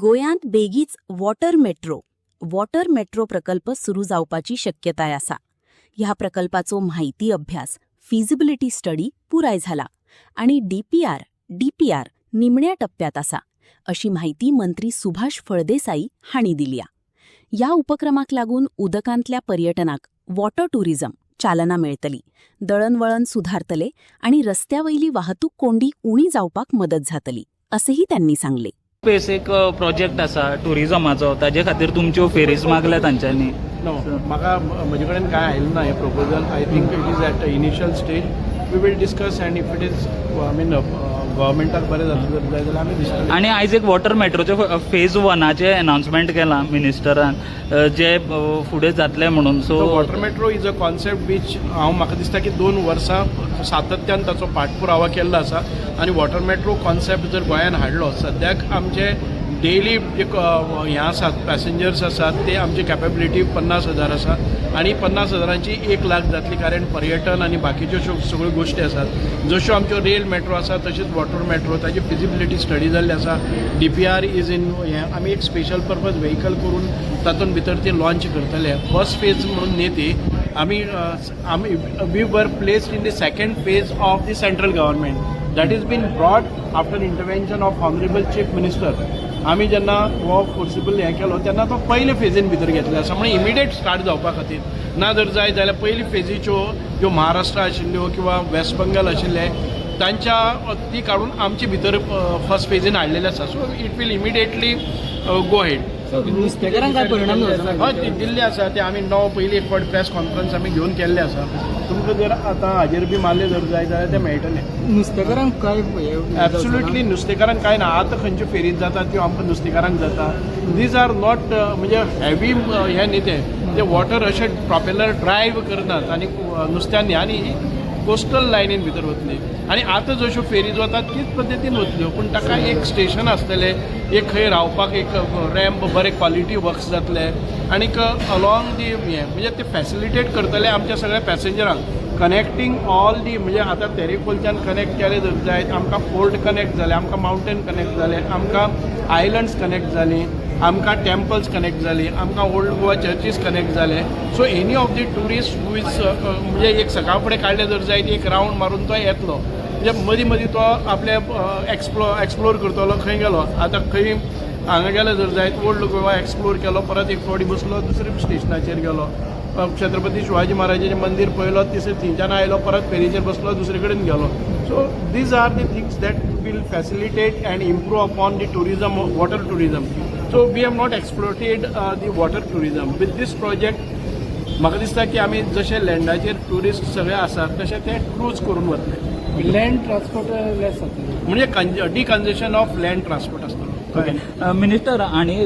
गोंयांत बेगीच water metro प्रकल्प सुरू जावपाची शक्यताय आसा. ह्या प्रकल्पाचो म्हायती अभ्यास फिजिबिलिटी स्टडी पुराय झाला आणि डीपीआर निमण्या टप्प्यात आसा, अशी माहिती मंत्री सुभाष फळदेसाई हांणी दिल्या. ह्या उपक्रमाक लागून उदकांतल्या पर्यटनाक वॉटर टुरिझम चालना मेळटली, दळणवळण सुधारतले आणि रस्त्यावयली वाहतूक कोंडी उणी जावपाक मदत जातली, असेही त्यांनी सांगले. स्पेस एक प्रोजेक्ट आसा टुरिझमाचो, ताजे खातीर तुमच्यो फेरीज मागल्या तांच्यांनी. नो, म्हाका म्हजे कडेन कांय आयिल्लें ना हें proposal. I think it is at initial stage. We will discuss and if it is गव्हर्मेंटाक बरें जाय जाल्यार आमी डिस्कस. आनी आयज एक वॉटर मेट्रोचे फेज 1चे अनाउन्समेंट केलां मिनिस्टरान, जे फुडें जातलें म्हणून. So water metro is a concept which म्हाका दिसता की 2 वर्सां सातत्यान ताचो पाठपुरावा केल्लो आसा. आनी वॉटर मेट्रो कॉन्सेप्ट जर गोंयान हाडलो, सद्याक आमचे डेली जे हे आसात पॅसेंजर्स आसात ते आमची कॅपेबिलिटी 50,000 आसा आणि 50,000ची 1 लाख जातली. कारण पर्यटन आणि बाकीच्यो सगळ्यो गोश्टी आसात. जश्यो आमच्यो रेल मेट्रो आसा तशीच वॉटर मेट्रो, ताची फिजिबिलिटी स्टडी जाल्ली आसा. डीपीआर इज इन हें आमी एक स्पेशल पर्पज व्हेकल करून तातूंत भितर ते लॉन्च करतले. फर्स्ट फेज म्हणून न्ही ती. आमी we were placed in the second phase of the central government that is been brought after intervention of honourable chief minister. आमी जेन्ना हो फोर्सिबल हें केलो तेन्ना तो पयले फेजीन भितर घेतले आसा, म्हणजे इमिडिएट स्टार्ट जावपा खातीर. ना जर जाय जाल्यार पयली फेजीच्यो ज्यो महाराष्ट्र आशिल्ल्यो किंवा वेस्ट बंगाल आशिल्ले तांच्या ती काडून आमचे भितर फर्स्ट फेजीन हाडलेले आसा. So it will immediately go head. नुस्तेकारांक काय परिणाम हय, ती दिल्ली आसा. ते आमी पयली एक फावट प्रेस कॉन्फरन्स आमी घेवन केल्ले आसा. तुमकां जर आतां हाजेर बी मारले जर जाय जाल्यार ते मेळटले. नुस्तेकारांक काय एब्सोल्युटली नुस्तेकारांक काय ना. आतां खंयच्यो फेरीज जातात त्यो आमकां नुस्तेकारांक जाता. दीज आर नॉट म्हणजे हेवी हे न्ही ते वॉटर अशें प्रॉपेलर ड्रायव्ह करनात आनी नुस्त्यांनी आनी कोस्टल लायनीन भितर वतली. आनी आतां जश्यो फेरीज वतात तीच पद्दतीन वतल्यो, पूण ताका एक स्टेशन आसतलें, एक खंय रावपाक एक रॅम्प, बरें क्वॉलिटी वर्क्स जातले आनीक अलॉंग दी हें म्हणजे ते फॅसिलिटेट करतले आमच्या सगळ्या पॅसेंजरांक. कनेक्टींग ऑल दी म्हणजे आतां तेरेखोलच्यान कनेक्ट केले जर जायत, आमकां फोर्ट कनेक्ट जाले, आमकां मावंटेन कनेक्ट जाले, आमकां आयलंड्स कनेक्ट जालीं, आमकां टेम्पल्स कनेक्ट जाली, आमकां ओल्ड गोवा चर्चीस कनेक्ट जाले. So any of the tourist who is म्हणजे एक सकाळ फुडें काडले जर जायत एक रावंड मारून तो येतलो. म्हणजे मदीं मदीं तो आपले एक्सप्लोर करतलो. खंय गेलो आतां खंय हांगा गेलो जर जायत ओल्ड गोवा एक्सप्लोर केलो, परत एक फावटी बसलो दुसऱ्या स्टेशनाचेर गेलो, छत्रपती शिवाजी महाराजाचें मंदीर पळयलो, थंयच्यान आयलो, परत फेरीचेर बसलो, दुसरे कडेन गेलो. So these are the things that will facilitate and improve upon the tourism, water tourism. So we have not exploited the water tourism. With this project म्हाका दिसता की आमी जशे लँडाचेर टुरिस्ट सगळे आसात तशे ते क्रूज करून वतले. लँड ट्रान्सपोर्ट लेस जातलें, म्हणजे डिकन्जेशन ऑफ लँड ट्रान्सपोर्ट आसतलो. मिनिस्टर, आणि